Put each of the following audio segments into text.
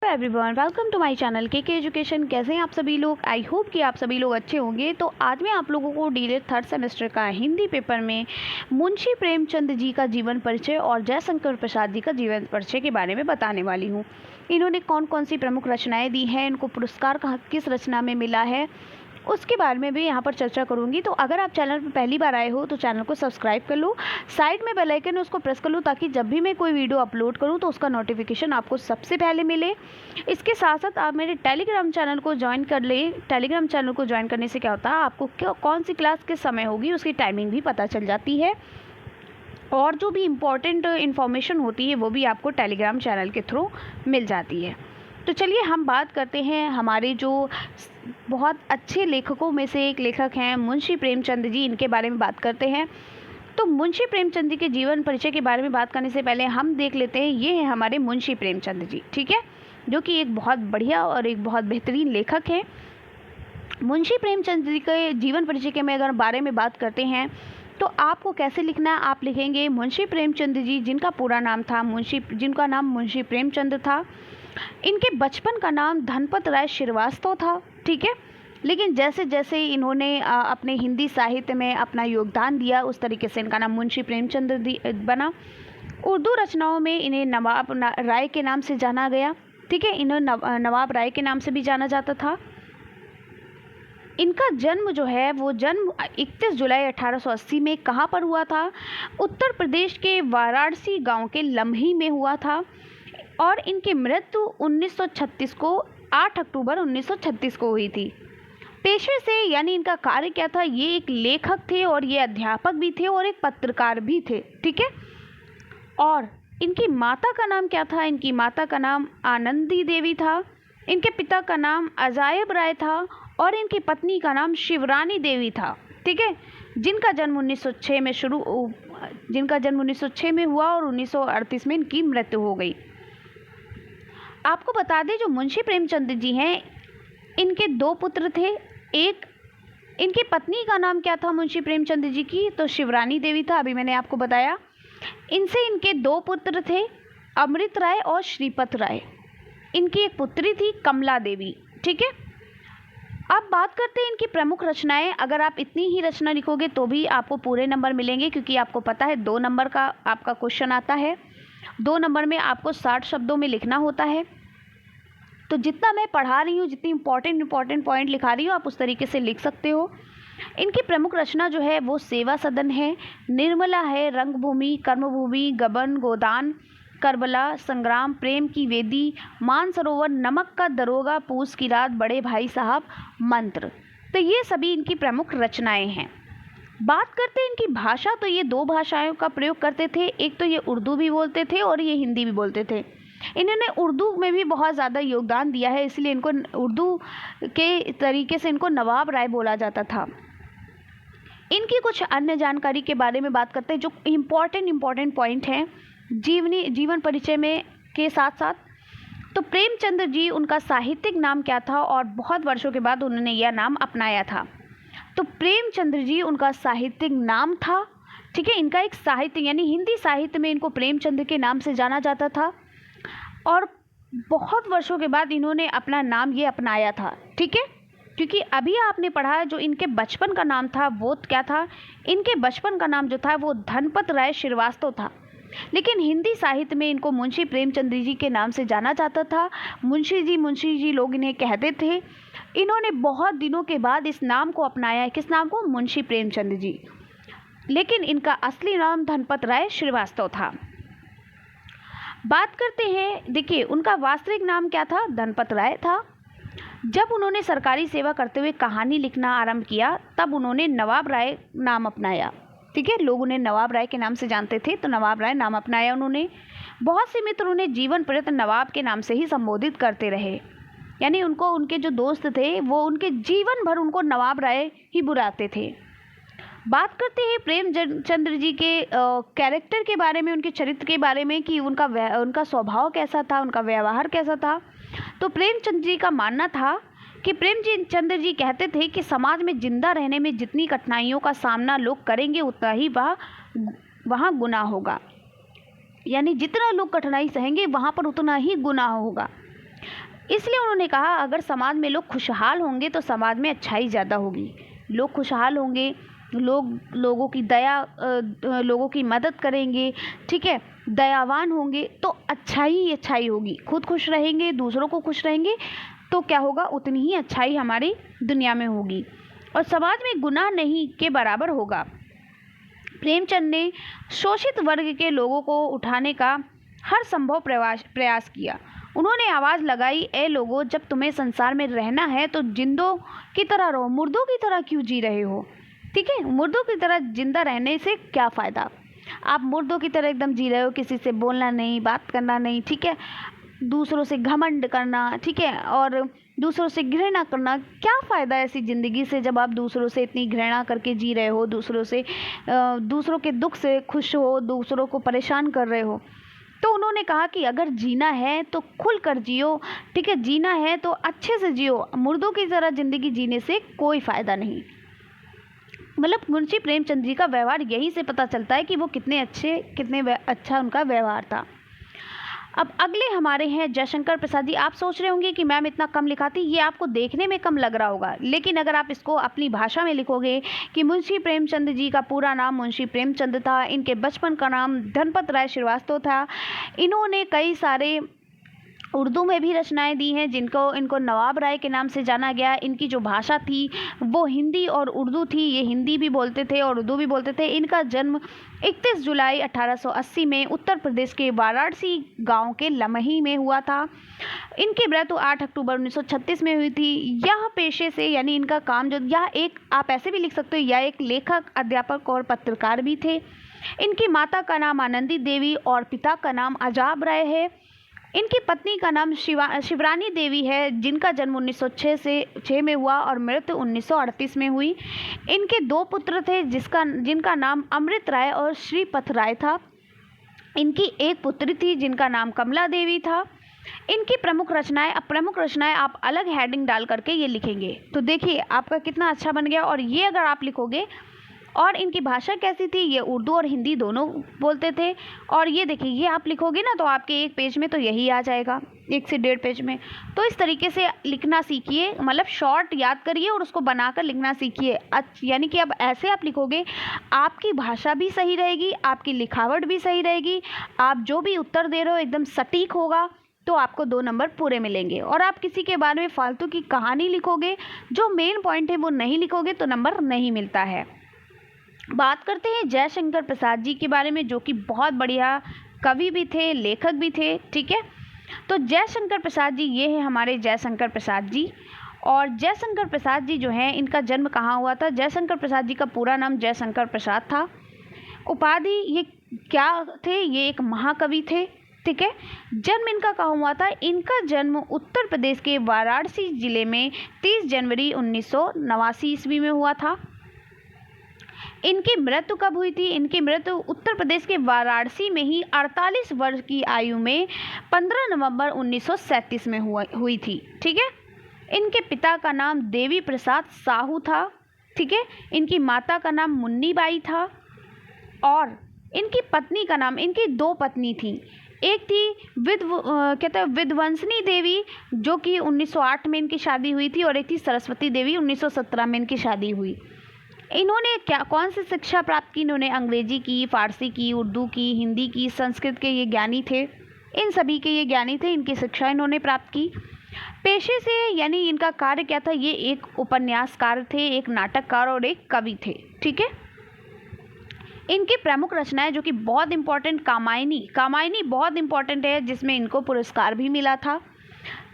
Everyone, welcome to my channel के education. कैसे हैं आप सभी लोग? आई होप कि आप सभी लोग अच्छे होंगे। तो आज मैं आप लोगों को डीएलएड थर्ड सेमेस्टर का हिंदी पेपर में मुंशी प्रेमचंद जी का जीवन परिचय और जयशंकर प्रसाद जी का जीवन परिचय के बारे में बताने वाली हूँ। इन्होंने कौन कौन सी प्रमुख रचनाएं दी हैं, इनको पुरस्कार किस रचना में मिला है, उसके बारे में भी यहाँ पर चर्चा करूँगी। तो अगर आप चैनल पर पहली बार आए हो तो चैनल को सब्सक्राइब कर लो, साइड में बेल आइकन है उसको प्रेस कर लो, ताकि जब भी मैं कोई वीडियो अपलोड करूँ तो उसका नोटिफिकेशन आपको सबसे पहले मिले। इसके साथ साथ आप मेरे टेलीग्राम चैनल को ज्वाइन कर लें। टेलीग्राम चैनल को ज्वाइन करने से क्या होता है, आपको कौन सी क्लास किस समय होगी उसकी टाइमिंग भी पता चल जाती है, और जो भी इम्पोर्टेंट इन्फॉर्मेशन होती है वो भी आपको टेलीग्राम चैनल के थ्रू मिल जाती है। तो चलिए हम बात करते हैं हमारे जो बहुत अच्छे लेखकों में से एक लेखक हैं मुंशी प्रेमचंद जी, इनके बारे में बात करते हैं। तो मुंशी प्रेमचंद जी के जीवन परिचय के बारे में बात करने से पहले हम देख लेते हैं, ये है हमारे मुंशी प्रेमचंद जी, ठीक है, जो कि एक बहुत बढ़िया और एक बहुत बेहतरीन लेखक हैं। मुंशी प्रेमचंद जी के जीवन परिचय के में अगर बारे में बात करते हैं तो आपको कैसे लिखना है, आप लिखेंगे मुंशी प्रेमचंद जी, जिनका पूरा नाम था जिनका नाम मुंशी प्रेमचंद था। इनके बचपन का नाम धनपत राय श्रीवास्तव था, ठीक है, लेकिन जैसे जैसे इन्होंने अपने हिंदी साहित्य में अपना योगदान दिया उस तरीके से इनका नाम मुंशी प्रेमचंद बना। उर्दू रचनाओं में इन्हें नवाब राय के नाम से जाना गया, ठीक है, इन्हें नवाब राय के नाम से भी जाना जाता था। इनका जन्म जो है वो जन्म 31 जुलाई 1880 में कहाँ पर हुआ था? उत्तर प्रदेश के वाराणसी गांव के लम्ही में हुआ था, और इनकी मृत्यु 1936 को 8 अक्टूबर 1936 को हुई थी। पेशे से यानी इनका कार्य क्या था, ये एक लेखक थे और ये अध्यापक भी थे और एक पत्रकार भी थे, ठीक है। और इनकी माता का नाम क्या था? इनकी माता का नाम आनंदी देवी था, इनके पिता का नाम अजायब राय था, और इनकी पत्नी का नाम शिवरानी देवी था, ठीक है, जिनका जन्म 1906 में हुआ और 1938 में इनकी मृत्यु हो गई। आपको बता दें, जो मुंशी प्रेमचंद जी हैं, इनके 2 पुत्र थे। एक इनकी पत्नी का नाम क्या था मुंशी प्रेमचंद जी की? तो शिवरानी देवी था, अभी मैंने आपको बताया। इनसे इनके 2 पुत्र थे, अमृत राय और श्रीपत राय। इनकी एक पुत्री थी कमला देवी, ठीक है। अब बात करते हैं इनकी प्रमुख रचनाएं। अगर आप इतनी ही रचना लिखोगे तो भी आपको पूरे नंबर मिलेंगे, क्योंकि आपको पता है 2 नंबर का आपका क्वेश्चन आता है। 2 नंबर में आपको 60 शब्दों में लिखना होता है। तो जितना मैं पढ़ा रही हूँ, जितनी इंपॉर्टेंट पॉइंट लिखा रही हूँ, आप उस तरीके से लिख सकते हो। इनकी प्रमुख रचना जो है वो सेवा सदन है, निर्मला है, रंगभूमि, कर्मभूमि, गबन, गोदान, करबला, संग्राम, प्रेम की वेदी, मानसरोवर, नमक का दरोगा, पूस की रात, बड़े भाई साहब, मंत्र। तो ये सभी इनकी प्रमुख रचनाएं हैं। बात करते हैं इनकी भाषा, तो ये 2 भाषाओं का प्रयोग करते थे। एक तो ये उर्दू भी बोलते थे और ये हिंदी भी बोलते थे। इन्होंने उर्दू में भी बहुत ज़्यादा योगदान दिया है, इसलिए इनको उर्दू के तरीके से इनको नवाब राय बोला जाता था। इनकी कुछ अन्य जानकारी के बारे में बात करते हैं, जो इम्पॉर्टेंट पॉइंट हैं जीवन परिचय में के साथ साथ। तो प्रेमचंद जी, उनका साहित्यिक नाम क्या था, और बहुत वर्षों के बाद उन्होंने यह नाम अपनाया था। तो प्रेमचंद्र जी उनका साहित्यिक नाम था, ठीक है। इनका एक साहित्य यानी हिंदी साहित्य में इनको प्रेमचंद के नाम से जाना जाता था, और बहुत वर्षों के बाद इन्होंने अपना नाम ये अपनाया था, ठीक है। क्योंकि अभी आपने पढ़ा है जो इनके बचपन का नाम था वो क्या था? इनके बचपन का नाम जो था वो धनपत राय श्रीवास्तव था, लेकिन हिंदी साहित्य में इनको मुंशी प्रेमचंद जी के नाम से जाना जाता था। मुंशी जी लोग इन्हें कहते थे। इन्होंने बहुत दिनों के बाद इस नाम को अपनाया है। किस नाम को? मुंशी प्रेमचंद जी, लेकिन इनका असली नाम धनपत राय श्रीवास्तव था। बात करते हैं, देखिए उनका वास्तविक नाम क्या था? धनपत राय था। जब उन्होंने सरकारी सेवा करते हुए कहानी लिखना आरंभ किया तब उन्होंने नवाब राय नाम अपनाया, ठीक है। लोग उन्हें नवाब राय के नाम से जानते थे, तो नवाब राय नाम अपनाया उन्होंने। बहुत से मित्र उन्हें जीवन पर्यंत नवाब के नाम से ही संबोधित करते रहे, यानी उनके जो दोस्त थे वो उनके जीवन भर उनको नवाब राय ही बुलाते थे। बात करते हैं प्रेमचंद्र जी के कैरेक्टर के बारे में, उनके चरित्र के बारे में, कि उनका स्वभाव कैसा था, उनका व्यवहार कैसा था। तो प्रेमचंद जी का मानना था कि प्रेमचंद्र जी कहते थे कि समाज में जिंदा रहने में जितनी कठिनाइयों का सामना लोग करेंगे उतना ही वहाँ गुनाह होगा, यानी जितना लोग कठिनाई सहेंगे वहाँ पर उतना ही गुनाह होगा। इसलिए उन्होंने कहा अगर समाज में लोग खुशहाल होंगे तो समाज में अच्छाई ज़्यादा होगी। लोग खुशहाल होंगे, लोगों की दया, लोगों की मदद करेंगे, ठीक है, दयावान होंगे तो अच्छाई ही अच्छाई होगी। खुद खुश रहेंगे, दूसरों को खुश रहेंगे तो क्या होगा, उतनी ही अच्छाई हमारी दुनिया में होगी और समाज में गुनाह नहीं के बराबर होगा। प्रेमचंद ने शोषित वर्ग के लोगों को उठाने का हर संभव प्रयास किया। उन्होंने आवाज़ लगाई, ए लोगों, जब तुम्हें संसार में रहना है तो जिंदों की तरह रहो, मुर्दों की तरह क्यों जी रहे हो? ठीक है, मुर्दों की तरह जिंदा रहने से क्या फ़ायदा? आप मुर्दों की तरह एकदम जी रहे हो, किसी से बोलना नहीं, बात करना नहीं, ठीक है, दूसरों से घमंड करना, ठीक है, और दूसरों से घृणा करना। क्या फ़ायदा ऐसी ज़िंदगी से जब आप दूसरों से इतनी घृणा करके जी रहे हो, दूसरों के दुख से खुश हो, दूसरों को परेशान कर रहे हो। तो उन्होंने कहा कि अगर जीना है तो खुल कर जियो, ठीक है, जीना है तो अच्छे से जियो, मुर्दों की तरह ज़िंदगी जीने से कोई फ़ायदा नहीं। मतलब मुंशी प्रेमचंद जी का व्यवहार यहीं से पता चलता है कि वो कितने अच्छा उनका व्यवहार था। अब अगले हमारे हैं जयशंकर प्रसाद जी। आप सोच रहे होंगे कि मैम इतना कम लिखाती, ये आपको देखने में कम लग रहा होगा, लेकिन अगर आप इसको अपनी भाषा में लिखोगे कि मुंशी प्रेमचंद जी का पूरा नाम मुंशी प्रेमचंद था, इनके बचपन का नाम धनपत राय श्रीवास्तव था, इन्होंने कई सारे उर्दू में भी रचनाएं दी हैं इनको नवाब राय के नाम से जाना गया। इनकी जो भाषा थी वो हिंदी और उर्दू थी, ये हिंदी भी बोलते थे और उर्दू भी बोलते थे। इनका जन्म 31 जुलाई 1880 में उत्तर प्रदेश के वाराणसी गांव के लमही में हुआ था। इनकी मृत्यु 8 अक्टूबर 1936 में हुई थी। यह पेशे से यानी इनका काम यह एक, आप ऐसे भी लिख सकते हो, यह एक लेखक, अध्यापक और पत्रकार भी थे। इनकी माता का नाम आनंदी देवी और पिता का नाम अजाब राय है। इनकी पत्नी का नाम शिवरानी देवी है, जिनका जन्म 1906 में हुआ और मृत्यु 1938 में हुई। इनके 2 पुत्र थे जिनका नाम अमृत राय और श्रीपत राय था। इनकी एक पुत्री थी जिनका नाम कमला देवी था। इनकी प्रमुख रचनाएं आप अलग हेडिंग डाल करके ये लिखेंगे तो देखिए आपका कितना अच्छा बन गया। और ये अगर आप लिखोगे, और इनकी भाषा कैसी थी, ये उर्दू और हिंदी दोनों बोलते थे। और ये देखिए, ये आप लिखोगे ना तो आपके एक पेज में तो यही आ जाएगा, 1 से 1.5 पेज में। तो इस तरीके से लिखना सीखिए, मतलब शॉर्ट याद करिए और उसको बनाकर लिखना सीखिए। यानी कि अब ऐसे आप लिखोगे, आपकी भाषा भी सही रहेगी, आपकी लिखावट भी सही रहेगी, आप जो भी उत्तर दे रहे हो एकदम सटीक होगा, तो आपको 2 नंबर पूरे मिलेंगे। और आप किसी के बारे में फालतू की कहानी लिखोगे, जो मेन पॉइंट है वो नहीं लिखोगे, तो नंबर नहीं मिलता है। बात करते हैं जयशंकर प्रसाद जी के बारे में, जो कि बहुत बढ़िया कवि भी थे, लेखक भी थे, ठीक है। तो जयशंकर प्रसाद जी, ये है हमारे जयशंकर प्रसाद जी। और जयशंकर प्रसाद जी जो हैं, इनका जन्म कहाँ हुआ था? जयशंकर प्रसाद जी का पूरा नाम जयशंकर प्रसाद था। उपाधि ये क्या थे? ये एक महाकवि थे, ठीक है। जन्म इनका कहाँ हुआ था? इनका जन्म उत्तर प्रदेश के वाराणसी जिले में 30 जनवरी 1989 ईस्वी में हुआ था। इनकी मृत्यु कब हुई थी? इनकी मृत्यु उत्तर प्रदेश के वाराणसी में ही 48 वर्ष की आयु में 15 नवंबर 1937 में हुई थी, ठीक है। इनके पिता का नाम देवी प्रसाद साहू था, ठीक है। इनकी माता का नाम मुन्नी बाई था और इनकी पत्नी का नाम, इनकी 2 पत्नी थी। एक थी विद्वंसनी देवी, जो कि 1908 में इनकी शादी हुई थी, और एक थी सरस्वती देवी, 1917 में इनकी शादी हुई। इन्होंने कौन सी शिक्षा प्राप्त की? इन्होंने अंग्रेजी की, फारसी की, उर्दू की, हिंदी की, संस्कृत के ये ज्ञानी थे, इन सभी के ये ज्ञानी थे। इनकी शिक्षा इन्होंने प्राप्त की। पेशे से यानी इनका कार्य क्या था? ये एक उपन्यासकार थे, एक नाटककार और एक कवि थे, ठीक है। इनकी प्रमुख रचनाएं जो कि बहुत इंपॉर्टेंट, कामायनी बहुत इंपॉर्टेंट है, जिसमें इनको पुरस्कार भी मिला था।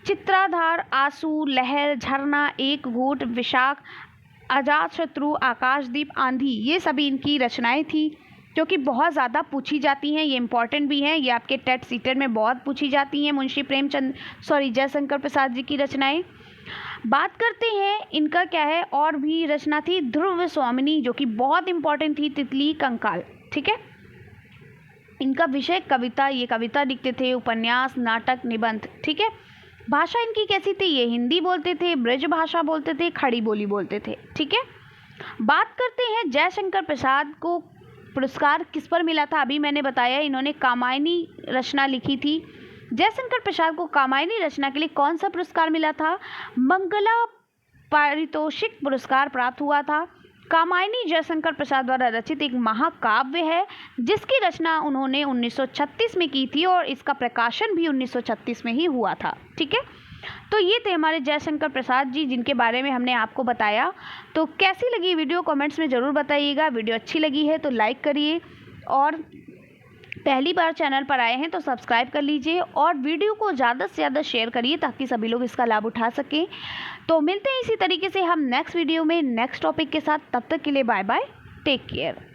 चित्राधार, आंसू, लहर, झरना, एक घूंट, विशाख, अजातशत्रु, आकाशदीप, आंधी, ये सभी इनकी रचनाएं थी, जो कि बहुत ज़्यादा पूछी जाती हैं। ये इंपॉर्टेंट भी हैं, ये आपके टेट सीटर में बहुत पूछी जाती हैं। जयशंकर प्रसाद जी की रचनाएं। बात करते हैं इनका क्या है, और भी रचना थी ध्रुव स्वामिनी, जो कि बहुत इंपॉर्टेंट थी, तितली, कंकाल, ठीक है। इनका विषय कविता, ये कविता लिखते थे, उपन्यास, नाटक, निबंध, ठीक है। भाषा इनकी कैसी थी? ये हिंदी बोलते थे, ब्रज भाषा बोलते थे, खड़ी बोली बोलते थे, ठीक है। बात करते हैं जयशंकर प्रसाद को पुरस्कार किस पर मिला था? अभी मैंने बताया, इन्होंने कामायनी रचना लिखी थी, जयशंकर प्रसाद को कामायनी रचना के लिए कौन सा पुरस्कार मिला था? मंगला पारितोषिक पुरस्कार प्राप्त हुआ था। कामायनी जयशंकर प्रसाद द्वारा रचित एक महाकाव्य है जिसकी रचना उन्होंने 1936 में की थी और इसका प्रकाशन भी 1936 में ही हुआ था। ठीक है, तो ये थे हमारे जयशंकर प्रसाद जी जिनके बारे में हमने आपको बताया। तो कैसी लगी वीडियो कमेंट्स में ज़रूर बताइएगा। वीडियो अच्छी लगी है तो लाइक करिए और पहली बार चैनल पर आए हैं तो सब्सक्राइब कर लीजिए और वीडियो को ज़्यादा से ज़्यादा शेयर करिए ताकि सभी लोग इसका लाभ उठा सकें। तो मिलते हैं इसी तरीके से हम नेक्स्ट वीडियो में नेक्स्ट टॉपिक के साथ। तब तक के लिए बाय बाय, टेक केयर।